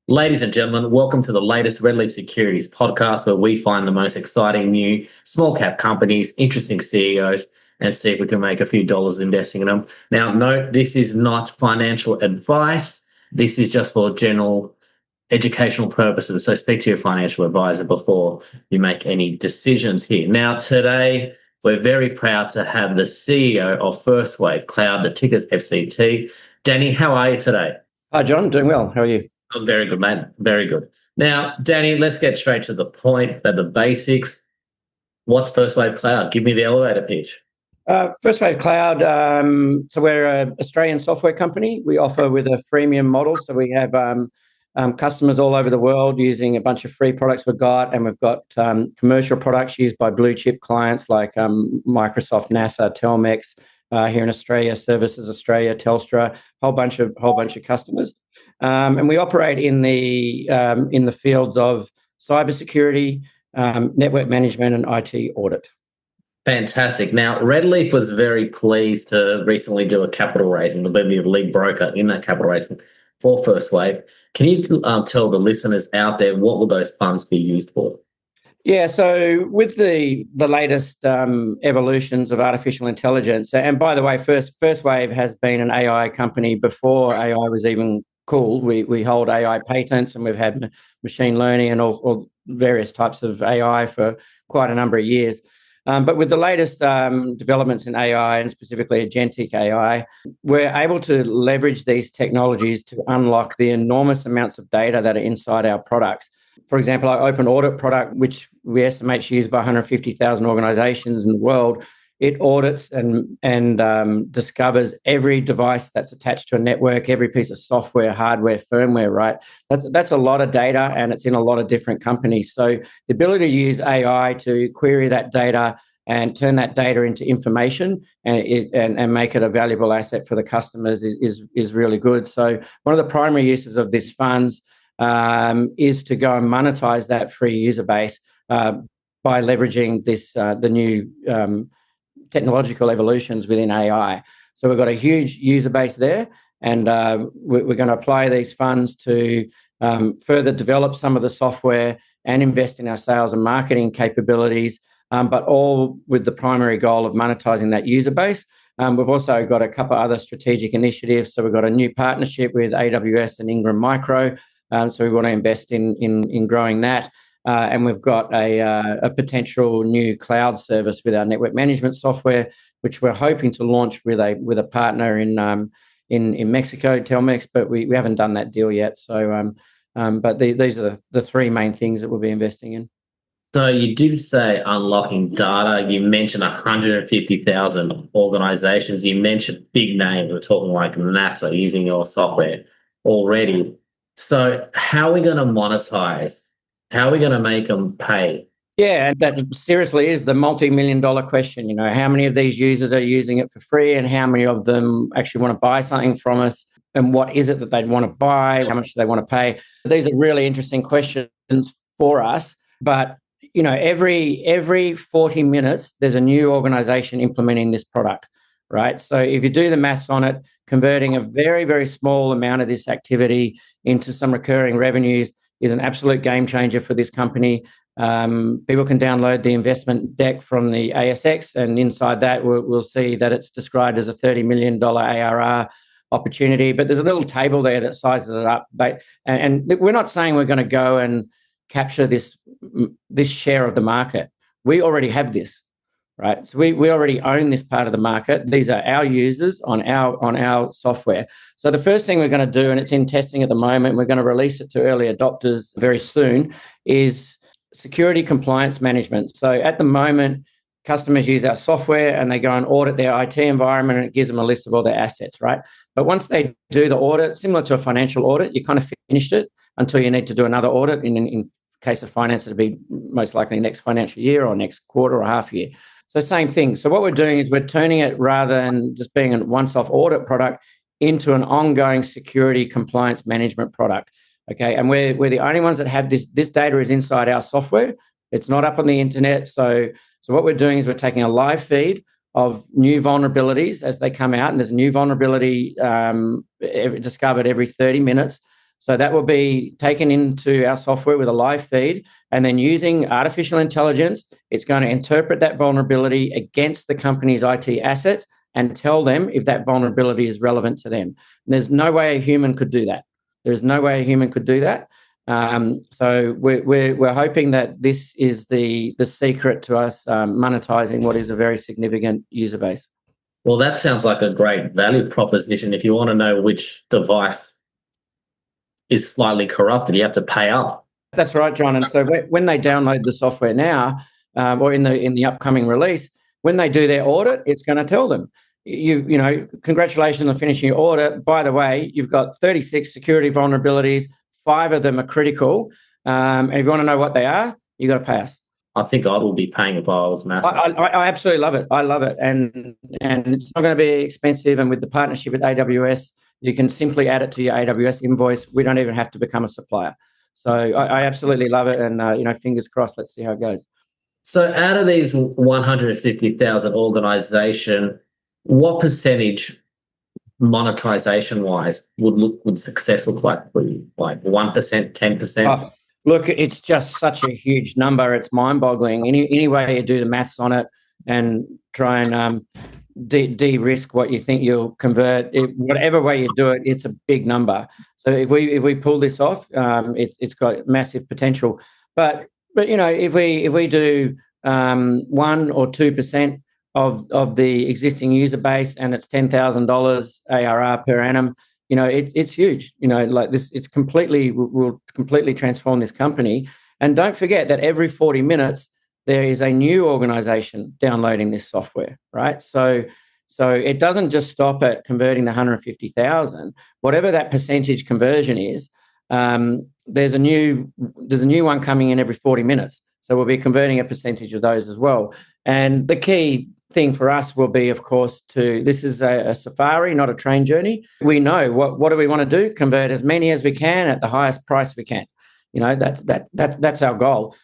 Ladies and gentlemen, welcome to the latest Red Leaf Securities podcast, where we find the most exciting new small cap companies, interesting CEOs, and see if we can make a few dollars investing in them. Now, note this is not financial advice. This is just for general educational purposes. So speak to your financial advisor before you make any decisions here. Now, today, we're very proud to have the CEO of FirstWave Cloud, the ticker's FCT. Danny, how are you today? Hi, John. Doing well. How are you? I'm very good, mate. Very good. Now, Danny, let's get straight to the point, the basics. What's FirstWave Cloud? Give me the elevator pitch. FirstWave Cloud. So we're an Australian software company. We offer with a freemium model. So we have customers all over the world using a bunch of free products we've got, and we've got commercial products used by blue chip clients like Microsoft, NASA, Telmex. Here in Australia, Services Australia, Telstra, whole bunch of customers, and we operate in the fields of cybersecurity, network management, and IT audit. Fantastic. Now, Redleaf was very pleased to recently do a capital raising, to be the lead broker in that capital raising for FirstWave. Can you tell the listeners out there what will those funds be used for? Yeah, so with the latest evolutions of artificial intelligence, and by the way, FirstWave has been an AI company before AI was even cool. We hold AI patents, and we've had machine learning and all various types of AI for quite a number of years. But with the latest developments in AI, and specifically agentic AI, we're able to leverage these technologies to unlock the enormous amounts of data that are inside our products. For example, our open audit product, which we estimate is used by 150,000 organizations in the world, it audits and discovers every device that's attached to a network, every piece of software, hardware, firmware, right? That's a lot of data, and it's in a lot of different companies. So the ability to use AI to query that data and turn that data into information and make it a valuable asset for the customers is really good. So one of the primary uses of these funds is to go and monetize that free user base by leveraging the new technological evolutions within AI. So we've got a huge user base there, and we're going to apply these funds to further develop some of the software and invest in our sales and marketing capabilities, but all with the primary goal of monetizing that user base. We've also got a couple of other strategic initiatives. So we've got a new partnership with AWS and Ingram Micro. So we want to invest in growing that. And we've got a potential new cloud service with our network management software, which we're hoping to launch with a partner in Mexico, Telmex, but we haven't done that deal yet. So, but these are the three main things that we'll be investing in. So you did say unlocking data. You mentioned 150,000 organizations. You mentioned big names. We're talking like NASA using your software already. So how are we going to monetize? How are we going to make them pay? Yeah, and that seriously is the multi-million-dollar question. You know, how many of these users are using it for free, and how many of them actually want to buy something from us, and what is it that they'd want to buy? How much do they want to pay? These are really interesting questions for us. But you know, every 40 minutes, there's a new organization implementing this product, right? So if you do the maths on it, converting a very, very small amount of this activity into some recurring revenues is an absolute game changer for this company. People can download the investment deck from the ASX, and inside that we'll see that it's described as a $30 million ARR opportunity. But there's a little table there that sizes it up. And we're not saying we're going to go and capture this share of the market. We already have this, right? So we already own this part of the market. These are our users on our software. So the first thing we're going to do, and it's in testing at the moment, we're going to release it to early adopters very soon, is security compliance management. So at the moment, customers use our software and they go and audit their IT environment, and it gives them a list of all their assets, right? But once they do the audit, similar to a financial audit, you kind of finished it until you need to do another audit. In case of finance, it'll be most likely next financial year or next quarter or half year. So same thing. So what we're doing is we're turning it, rather than just being a once-off audit product, into an ongoing security compliance management product. Okay, and we're the only ones that have this. This data is inside our software. It's not up on the internet. So what we're doing is we're taking a live feed of new vulnerabilities as they come out, and there's a new vulnerability discovered every 30 minutes. So that will be taken into our software with a live feed, and then using artificial intelligence, it's going to interpret that vulnerability against the company's IT assets and tell them if that vulnerability is relevant to them. And there's no way a human could do that. There's no way a human could do that. So we're hoping that this is the secret to us monetizing what is a very significant user base. Well, that sounds like a great value proposition. If you want to know which device is slightly corrupted, you have to pay up. That's right, John. And so when they download the software now, or in the upcoming release, when they do their audit, it's going to tell them, you know, congratulations on finishing your audit. By the way, you've got 36 security vulnerabilities. 5 of them are critical. And if you want to know what they are, you got to pay us. I think I will be paying if I was massive. I absolutely love it. I love it. And it's not going to be expensive. And with the partnership with AWS, you can simply add it to your AWS invoice. We don't even have to become a supplier. So I absolutely love it. And, you know, fingers crossed, let's see how it goes. So out of these 150,000 organization, what percentage monetization-wise would success look like for you? Like 1%, 10%? Look, it's just such a huge number. It's mind-boggling. Any way you do the maths on it and try and de-risk what you think you'll convert, whatever way you do it, it's a big number. So if we pull this off, it's got massive potential. But you know, if we do 1 or 2% of the existing user base and it's $10,000 ARR per annum, you know, it's huge. You know, like this, will completely transform this company. And don't forget that every 40 minutes there is a new organization downloading this software, right? So it doesn't just stop at converting the 150,000. Whatever that percentage conversion is, there's a new one coming in every 40 minutes. So we'll be converting a percentage of those as well. And the key thing for us will be, of course, this is a safari, not a train journey. We know what do we want to do? Convert as many as we can at the highest price we can. You know, that's our goal.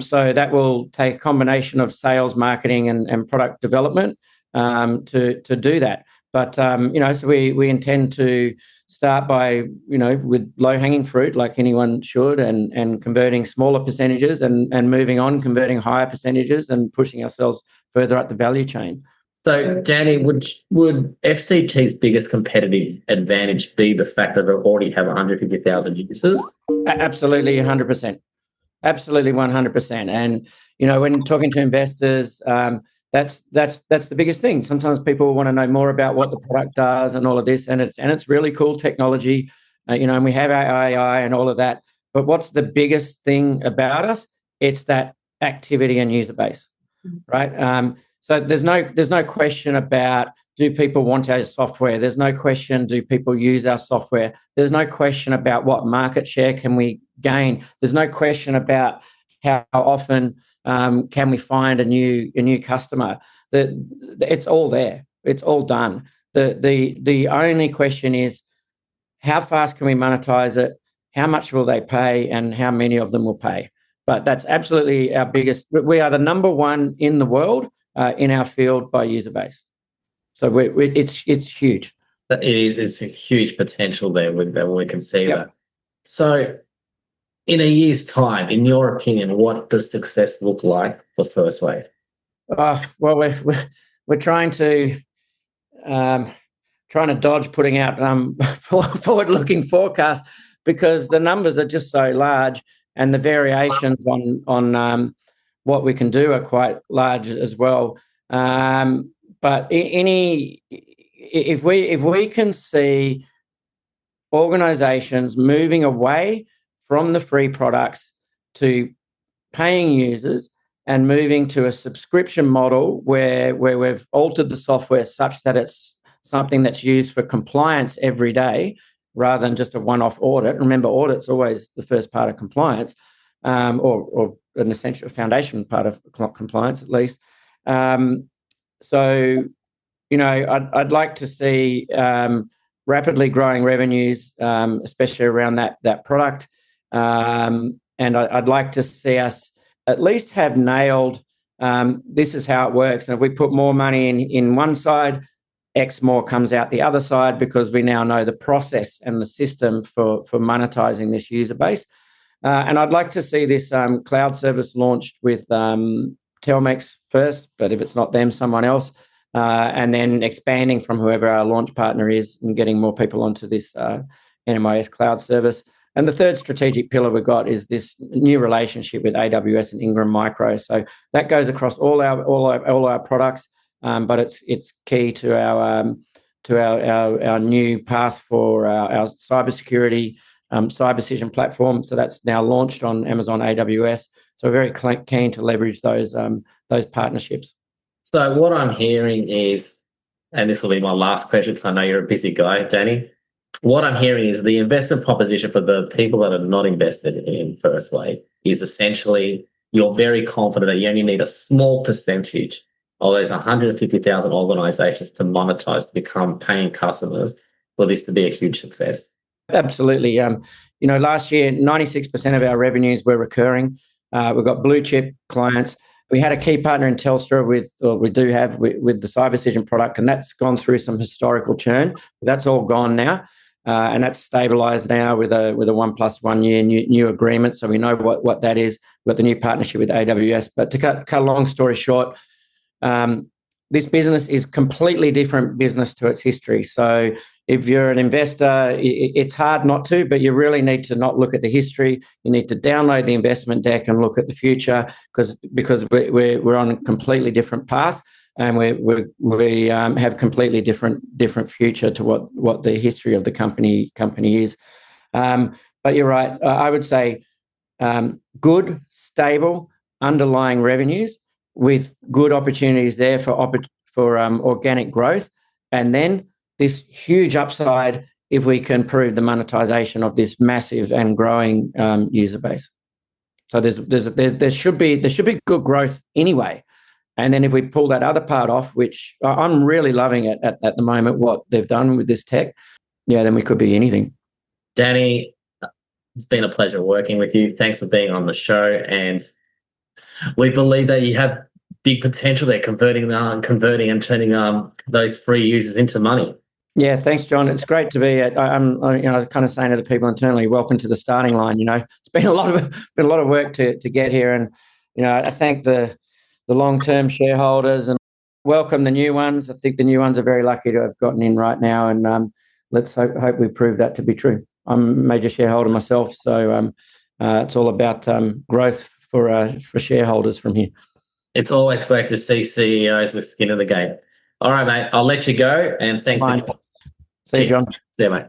So that will take a combination of sales, marketing, and product development to do that. But you know, so we intend to start by, you know, with low-hanging fruit, like anyone should, and converting smaller percentages and moving on, converting higher percentages and pushing ourselves further up the value chain. So, Danny, would FCT's biggest competitive advantage be the fact that they already have 150,000 users? Absolutely, 100%. Absolutely, 100%. And, you know, when talking to investors, that's the biggest thing. Sometimes people want to know more about what the product does and all of this, and it's really cool technology, you know, and we have our AI and all of that. But what's the biggest thing about us? It's that activity and user base, right? So there's no question about, do people want our software? There's no question, do people use our software? There's no question about what market share can we gain. There's no question about how often can we find a new customer. It's all there. It's all done. The only question is, how fast can we monetize it? How much will they pay, and how many of them will pay? But that's absolutely our biggest. We are the number one in the world in our field by user base. So it's huge. It is. It's a huge potential there. We can see that. So, in a year's time, in your opinion, what does success look like for FirstWave? Well, we're trying to dodge putting out forward-looking forecasts, because the numbers are just so large, and the variations on what we can do are quite large as well. But if we can see organizations moving away from the free products to paying users and moving to a subscription model where we've altered the software such that it's something that's used for compliance every day rather than just a one-off audit. Remember, audit's always the first part of compliance, or an essential foundation part of compliance at least. So, you know, I'd like to see rapidly growing revenues, especially around that product. And I'd like to see us at least have nailed, this is how it works. And if we put more money in one side, X more comes out the other side because we now know the process and the system for monetizing this user base. And I'd like to see this cloud service launched with Telmex first, but if it's not them, someone else, and then expanding from whoever our launch partner is and getting more people onto this NMIS cloud service. And the third strategic pillar we've got is this new relationship with AWS and Ingram Micro. So that goes across all our products, but it's key to our new path for our cybersecurity Cyber platform. So that's now launched on Amazon AWS. So we're very keen to leverage those partnerships. So what I'm hearing is, and this will be my last question because I know you're a busy guy, Danny. What I'm hearing is the investment proposition for the people that are not invested in FirstWave is essentially you're very confident that you only need a small percentage of those 150,000 organizations to monetize, to become paying customers for this to be a huge success. Absolutely. Last year, 96% of our revenues were recurring. We've got blue chip clients. We had a key partner in Telstra with the Cyber product, and that's gone through some historical churn. That's all gone now, and that's stabilized now with a 1+1 year new agreement. So we know what that is. We've got the new partnership with AWS. But to cut a long story short, this business is completely different business to its history. So if you're an investor, it's hard not to, but you really need to not look at the history. You need to download the investment deck and look at the future because we're on a completely different path, and we have completely different future to what the history of the company is. But you're right. I would say good, stable, underlying revenues with good opportunities there for organic growth, and then this huge upside if we can prove the monetization of this massive and growing user base. So there should be good growth anyway, and then if we pull that other part off, which I'm really loving it at the moment, what they've done with this tech, then we could be anything. Danny, it's been a pleasure working with you. Thanks for being on the show, and we believe that you have big potential there, converting and turning those free users into money. Yeah, thanks, John. It's great to be at. I'm kind of saying to the people internally, welcome to the starting line. It's been a lot of work to get here, and I thank the long-term shareholders and welcome the new ones. I think the new ones are very lucky to have gotten in right now, and let's hope we prove that to be true. I'm a major shareholder myself, so it's all about growth for shareholders from here. It's always great to see CEOs with skin in the game. All right, mate. I'll let you go, and thanks again. See you, John. See you, mate.